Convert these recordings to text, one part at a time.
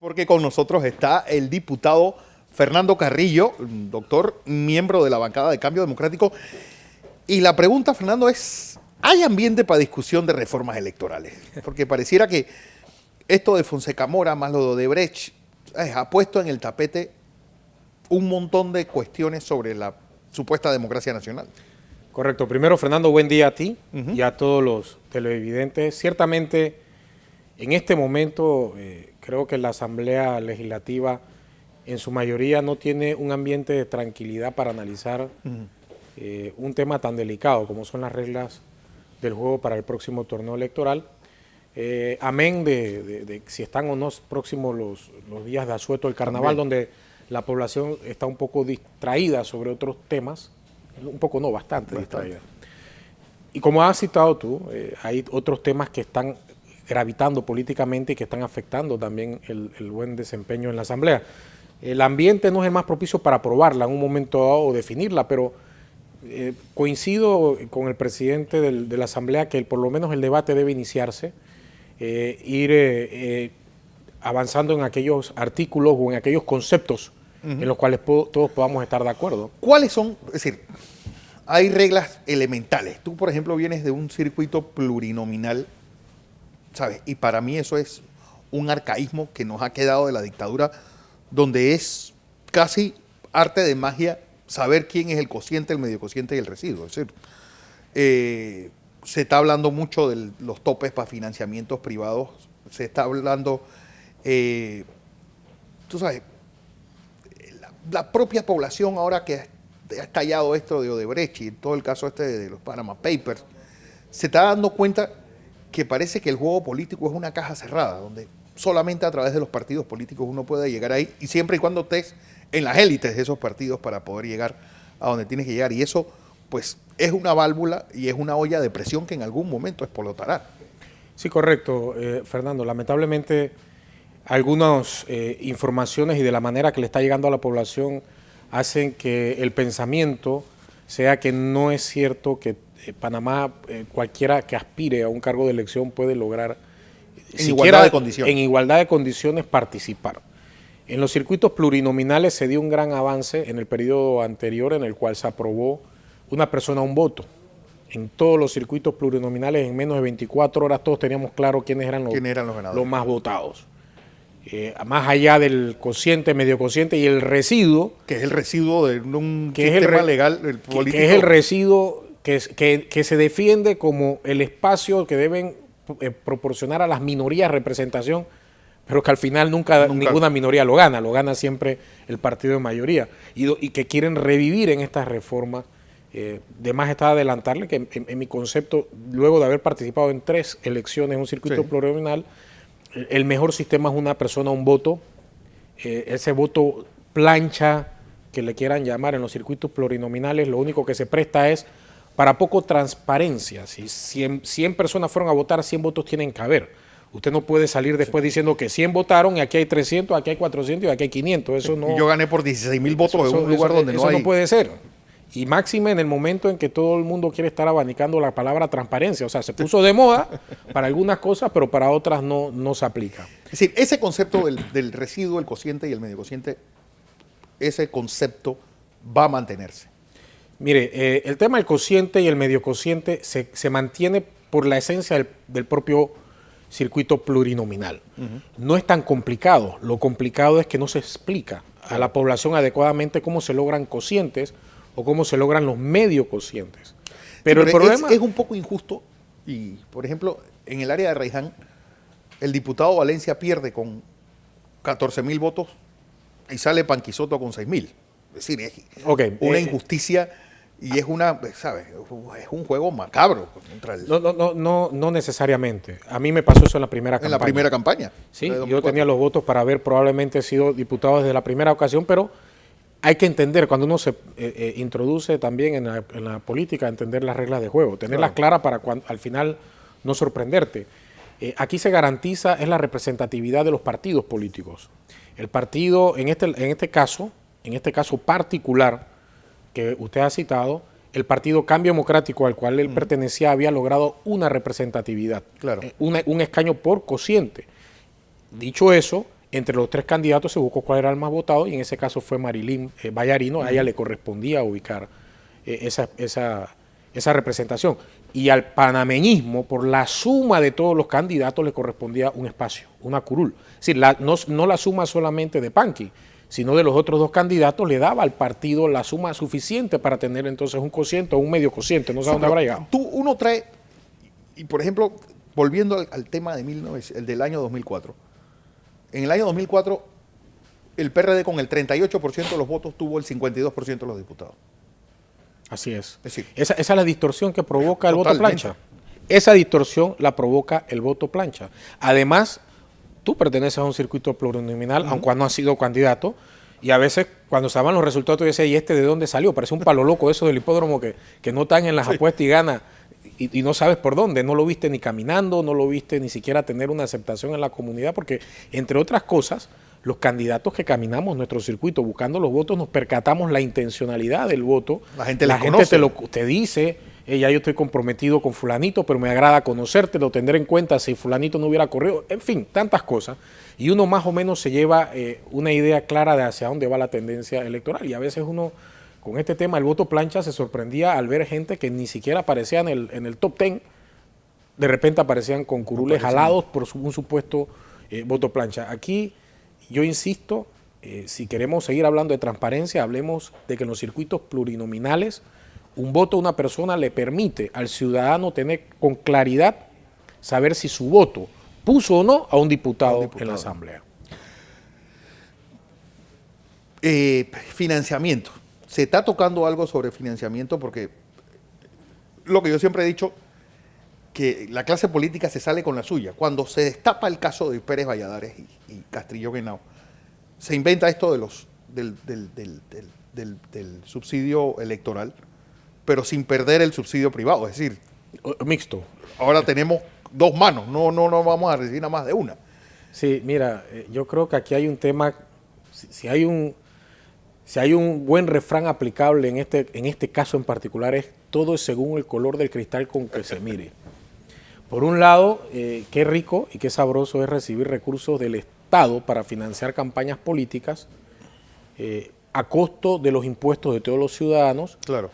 Porque con nosotros está el diputado Fernando Carrillo, doctor, miembro de la bancada de Cambio Democrático. Y la pregunta, Fernando, es, ¿hay ambiente para discusión de reformas electorales? Porque pareciera que esto de Fonseca Mora más lo de Odebrecht ha puesto en el tapete un montón de cuestiones sobre la supuesta democracia nacional. Correcto. Primero, Fernando, buen día a ti y a todos los televidentes. Ciertamente, en este momento, creo que la Asamblea Legislativa en su mayoría no tiene un ambiente de tranquilidad para analizar un tema tan delicado como son las reglas del juego para el próximo torneo electoral. Amén de si están o no próximos los días de asueto del carnaval, donde la población está un poco distraída sobre otros temas, un poco no, bastante distraída. Y como has citado tú, hay otros temas que están gravitando políticamente y que están afectando también el buen desempeño en la Asamblea. El ambiente no es el más propicio para aprobarla en un momento dado o definirla, pero coincido con el presidente de la Asamblea que por lo menos el debate debe iniciarse, ir avanzando en aquellos artículos o en aquellos conceptos en los cuales todos podamos estar de acuerdo. ¿Cuáles son? Es decir, hay reglas elementales. Tú, por ejemplo, vienes de un circuito plurinominal, ¿sabes? Y para mí eso es un arcaísmo que nos ha quedado de la dictadura, donde es casi arte de magia saber quién es el cociente, el medio cociente y el residuo. Es decir, se está hablando mucho de los topes para financiamientos privados, se está hablando, tú sabes, la propia población ahora que ha estallado esto de Odebrecht y todo el caso este de los Panama Papers, se está dando cuenta que parece que el juego político es una caja cerrada, donde solamente a través de los partidos políticos uno puede llegar ahí, y siempre y cuando estés en las élites de esos partidos para poder llegar a donde tienes que llegar. Y eso, pues, es una válvula y es una olla de presión que en algún momento explotará. Sí, correcto, Fernando. Lamentablemente, algunas informaciones y de la manera que le está llegando a la población hacen que el pensamiento sea que no es cierto que Panamá, cualquiera que aspire a un cargo de elección puede lograr en igualdad de condiciones. En igualdad de condiciones participar. En los circuitos plurinominales se dio un gran avance en el periodo anterior en el cual se aprobó una persona un voto. En todos los circuitos plurinominales en menos de 24 horas todos teníamos claro quiénes eran los más votados. Más allá del cociente, medio cociente y el residuo. Que es el residuo de un sistema legal político. Que es el residuo que se defiende como el espacio que deben proporcionar a las minorías representación, pero que al final nunca ninguna minoría lo gana siempre el partido de mayoría, y que quieren revivir en estas reformas. De más está adelantarle que en mi concepto, luego de haber participado en 3 elecciones en un circuito plurinominal, el mejor sistema es una persona, un voto. Ese voto plancha, que le quieran llamar en los circuitos plurinominales, lo único que se presta es para poco transparencia. Si 100 personas fueron a votar, 100 votos tienen que haber. Usted no puede salir después diciendo que 100 votaron y aquí hay 300, aquí hay 400 y aquí hay 500. Eso no. Y yo gané por 16,000 votos en un lugar donde no hay. Eso no puede ser. Y máxime en el momento en que todo el mundo quiere estar abanicando la palabra transparencia. O sea, se puso de moda para algunas cosas, pero para otras no se aplica. Es decir, ese concepto del residuo, el cociente y el medio cociente, ese concepto va a mantenerse. Mire, el tema del cociente y el medio cociente se mantiene por la esencia del propio circuito plurinominal. No es tan complicado. Lo complicado es que no se explica a la población adecuadamente cómo se logran cocientes o cómo se logran los medio cocientes. Pero el problema es un poco injusto. Y, por ejemplo, en el área de Raiján, el diputado Valencia pierde con 14,000 votos y sale Panquisoto con 6,000. Es decir, es una injusticia y es una, ¿sabes? Es un juego macabro contra el... No necesariamente. A mí me pasó eso en la primera campaña. En la primera campaña. Sí, yo tenía los votos para haber probablemente sido diputado desde la primera ocasión, pero hay que entender, cuando uno se introduce también en la política, entender las reglas de juego, tenerlas claras para al final no sorprenderte. Aquí se garantiza es la representatividad de los partidos políticos. El partido, en este caso particular que usted ha citado, el partido Cambio Democrático al cual él pertenecía había logrado una representatividad, un escaño por cociente. Dicho eso, entre los tres candidatos se buscó cuál era el más votado y en ese caso fue Marilyn Ballarino. A ella le correspondía ubicar esa representación. Y al panameñismo, por la suma de todos los candidatos, le correspondía un espacio, una curul. Es decir, no la suma solamente de Panqui, sino de los otros dos candidatos, le daba al partido la suma suficiente para tener entonces un cociente o un medio cociente, no sé a dónde habrá llegado. Uno trae, y por ejemplo, volviendo al tema el del año 2004, en el año 2004 el PRD con el 38% de los votos tuvo el 52% de los diputados. Así es. Es decir, esa es la distorsión que provoca el voto totalmente. plancha. Esa distorsión la provoca el voto plancha. Además, tú perteneces a un circuito plurinominal, aunque no has sido candidato, y a veces cuando se daban los resultados tú dices, ¿y este de dónde salió? Parece un palo loco eso del hipódromo que no están en las apuestas y gana y no sabes por dónde. No lo viste ni caminando, no lo viste ni siquiera tener una aceptación en la comunidad, porque entre otras cosas, los candidatos que caminamos nuestro circuito buscando los votos nos percatamos la intencionalidad del voto. La gente conoce. Te dice, ya yo estoy comprometido con fulanito, pero me agrada conocerte, lo tendré en cuenta si fulanito no hubiera corrido. En fin, tantas cosas. Y uno más o menos se lleva una idea clara de hacia dónde va la tendencia electoral. Y a veces uno, con este tema, el voto plancha, se sorprendía al ver gente que ni siquiera aparecía en el top 10. De repente aparecían con curules jalados por un supuesto voto plancha. Aquí yo insisto, si queremos seguir hablando de transparencia, hablemos de que en los circuitos plurinominales un voto de una persona le permite al ciudadano tener con claridad saber si su voto puso o no a un diputado en la Asamblea. Financiamiento. Se está tocando algo sobre financiamiento porque lo que yo siempre he dicho, que la clase política se sale con la suya. Cuando se destapa el caso de Pérez Valladares y Castrillo Henao, se inventa esto del subsidio electoral, pero sin perder el subsidio privado. Es decir, mixto. Ahora tenemos dos manos, no vamos a recibir nada más de una. Sí, mira, yo creo que aquí hay un tema, si hay un buen refrán aplicable en este caso en particular, es todo es según el color del cristal con que se mire. Por un lado, qué rico y qué sabroso es recibir recursos del Estado para financiar campañas políticas a costo de los impuestos de todos los ciudadanos. Claro.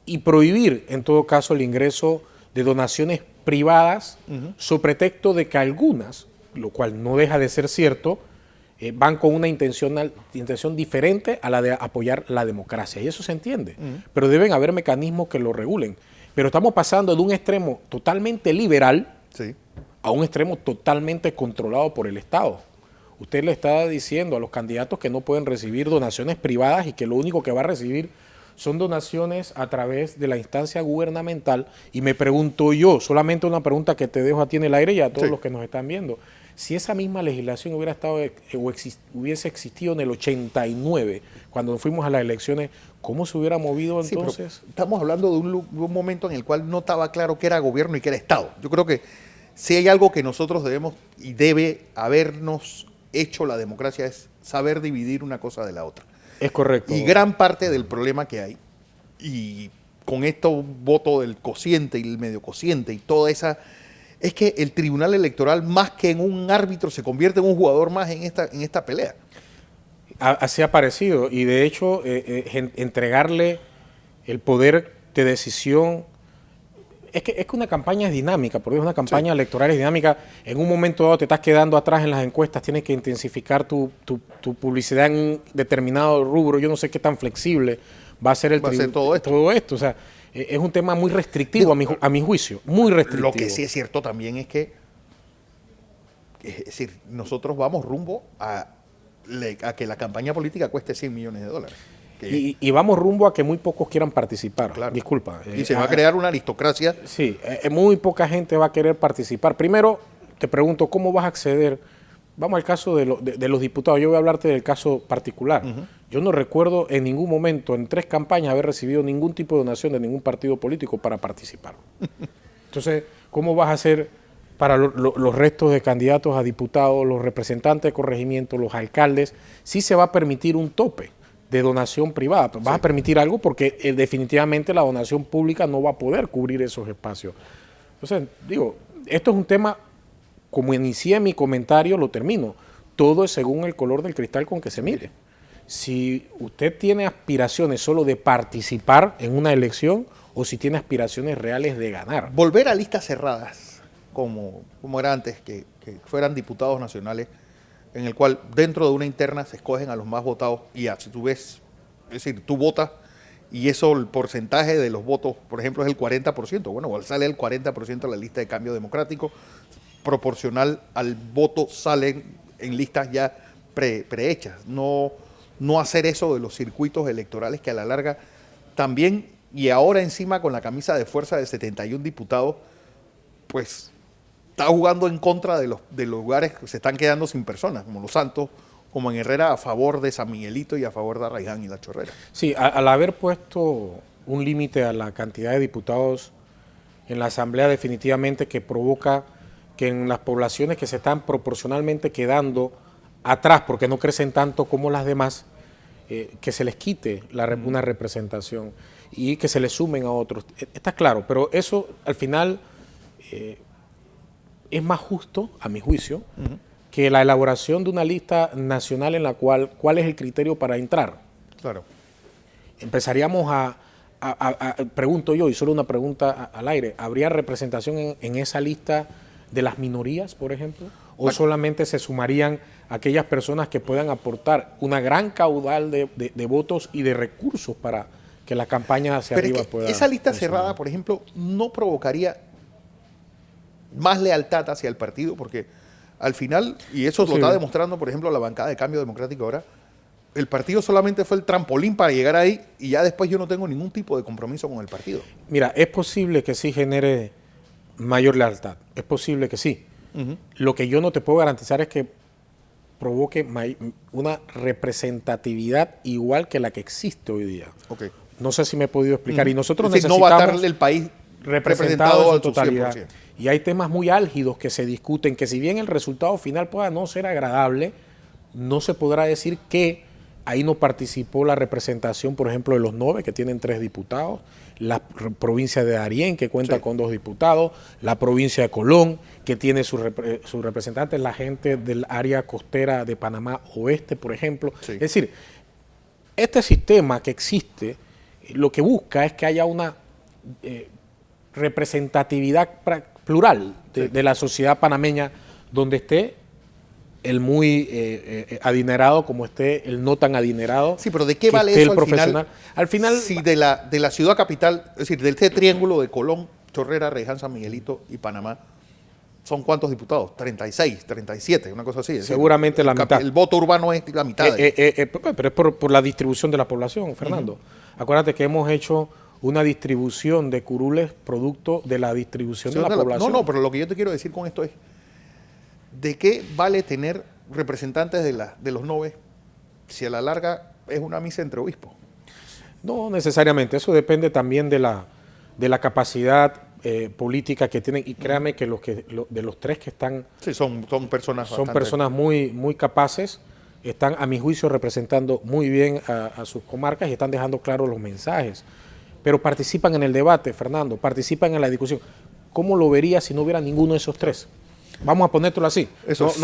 Y prohibir, en todo caso, el ingreso de donaciones privadas, so pretexto de que algunas, lo cual no deja de ser cierto, van con una intención diferente a la de apoyar la democracia. Y eso se entiende. Pero deben haber mecanismos que lo regulen. Pero estamos pasando de un extremo totalmente liberal a un extremo totalmente controlado por el Estado. Usted le está diciendo a los candidatos que no pueden recibir donaciones privadas y que lo único que va a recibir son donaciones a través de la instancia gubernamental. Y me pregunto yo, solamente una pregunta que te dejo a ti en el aire y a todos los que nos están viendo. Si esa misma legislación hubiera estado hubiese existido en el 89, cuando fuimos a las elecciones, ¿cómo se hubiera movido entonces? Sí, estamos hablando de un momento en el cual no estaba claro qué era gobierno y qué era Estado. Yo creo que si hay algo que nosotros debemos y debe habernos hecho la democracia es saber dividir una cosa de la otra. Es correcto. Y gran parte del problema que hay, y con esto voto del cociente y el medio cociente y toda esa, es que el Tribunal Electoral, más que en un árbitro, se convierte en un jugador más en esta pelea. Así ha parecido, y de hecho entregarle el poder de decisión, es que una campaña es dinámica, porque una campaña electoral es dinámica. En un momento dado te estás quedando atrás en las encuestas, tienes que intensificar tu publicidad en un determinado rubro. Yo no sé qué tan flexible va a ser todo esto. O sea, es un tema muy restrictivo a mi juicio, muy restrictivo. Lo que sí es cierto también es que, es decir, nosotros vamos rumbo a que la campaña política cueste $100 millones. Y vamos rumbo a que muy pocos quieran participar. Claro. Disculpa. Y se va a crear una aristocracia. Sí, muy poca gente va a querer participar. Primero, te pregunto, ¿cómo vas a acceder? Vamos al caso de los diputados. Yo voy a hablarte del caso particular. Yo no recuerdo en ningún momento, en 3 campañas, haber recibido ningún tipo de donación de ningún partido político para participar. Entonces, ¿cómo vas a hacer para los restos de candidatos a diputados, los representantes de corregimiento, los alcaldes? Sí se va a permitir un tope de donación privada. Vas a permitir algo porque definitivamente la donación pública no va a poder cubrir esos espacios. Entonces, digo, esto es un tema, como inicié mi comentario, lo termino. todo es según el color del cristal con que se mire. Si usted tiene aspiraciones solo de participar en una elección o si tiene aspiraciones reales de ganar. Volver a listas cerradas, como era antes, que fueran diputados nacionales, en el cual dentro de una interna se escogen a los más votados y si tú ves, es decir, tú votas y eso, el porcentaje de los votos, por ejemplo, es el 40%. Bueno, sale el 40% de la lista de Cambio Democrático, proporcional al voto salen en listas ya prehechas. No hacer eso de los circuitos electorales que a la larga también, y ahora encima con la camisa de fuerza de 71 diputados, pues está jugando en contra de los lugares que se están quedando sin personas, como Los Santos, como en Herrera, a favor de San Miguelito y a favor de Arraiján y La Chorrera. Sí, al haber puesto un límite a la cantidad de diputados en la Asamblea, definitivamente que provoca que en las poblaciones que se están proporcionalmente quedando atrás, porque no crecen tanto como las demás, que se les quite una representación y que se les sumen a otros. Está claro, pero eso al final es más justo, a mi juicio, que la elaboración de una lista nacional en la cual, ¿cuál es el criterio para entrar? Claro. Empezaríamos pregunto yo, y solo una pregunta al aire, ¿habría representación en esa lista de las minorías, por ejemplo? ¿O solamente se sumarían aquellas personas que puedan aportar una gran caudal de votos y de recursos para que la campaña hacia arriba pueda... Esa lista cerrada, por ejemplo, no provocaría más lealtad hacia el partido, porque al final, y eso lo está demostrando, por ejemplo, la bancada de Cambio Democrático ahora, el partido solamente fue el trampolín para llegar ahí y ya después yo no tengo ningún tipo de compromiso con el partido. Mira, es posible que sí genere mayor lealtad, es posible que sí. Lo que yo no te puedo garantizar es que provoque una representatividad igual que la que existe hoy día. Okay. No sé si me he podido explicar. Y nosotros necesitamos... No va a estar el país representado en su totalidad. 100%. Y hay temas muy álgidos que se discuten, que si bien el resultado final pueda no ser agradable, no se podrá decir que ahí no participó la representación, por ejemplo, de los 9, que tienen 3 diputados, la provincia de Darién, que cuenta con 2 diputados, la provincia de Colón, que tiene sus representantes, la gente del área costera de Panamá Oeste, por ejemplo. Sí. Es decir, este sistema que existe, lo que busca es que haya una representatividad plural de la sociedad panameña, donde esté el muy adinerado como esté el no tan adinerado. Sí, pero ¿de qué vale eso al final? Si de la ciudad capital, es decir, de este triángulo de Colón, Chorrera, Arraiján, San Miguelito y Panamá, ¿son cuántos diputados? 36, 37, una cosa así. Seguramente la mitad. El voto urbano es la mitad. Pero es por la distribución de la población, Fernando. Acuérdate que hemos hecho una distribución de curules producto de la distribución de la población. No, pero lo que yo te quiero decir con esto es, ¿de qué vale tener representantes de los 9 si a la larga es una misa entre obispos? No necesariamente, eso depende también de la capacidad política que tienen, y créame que de los 3 que están... Sí, son personas muy, muy capaces, están a mi juicio representando muy bien a sus comarcas y están dejando claros los mensajes, pero participan en el debate, Fernando, participan en la discusión. ¿Cómo lo vería si no hubiera ninguno de esos 3? Vamos a ponértelo así.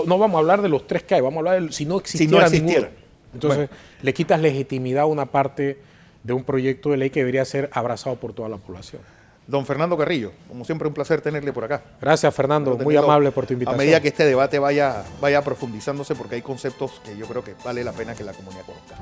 No vamos a hablar de los 3 que hay, vamos a hablar de si no existiera ninguno. Entonces, le quitas legitimidad a una parte de un proyecto de ley que debería ser abrazado por toda la población. Don Fernando Carrillo, como siempre un placer tenerle por acá. Gracias, Fernando, muy amable por tu invitación. A medida que este debate vaya profundizándose, porque hay conceptos que yo creo que vale la pena que la comunidad conozca.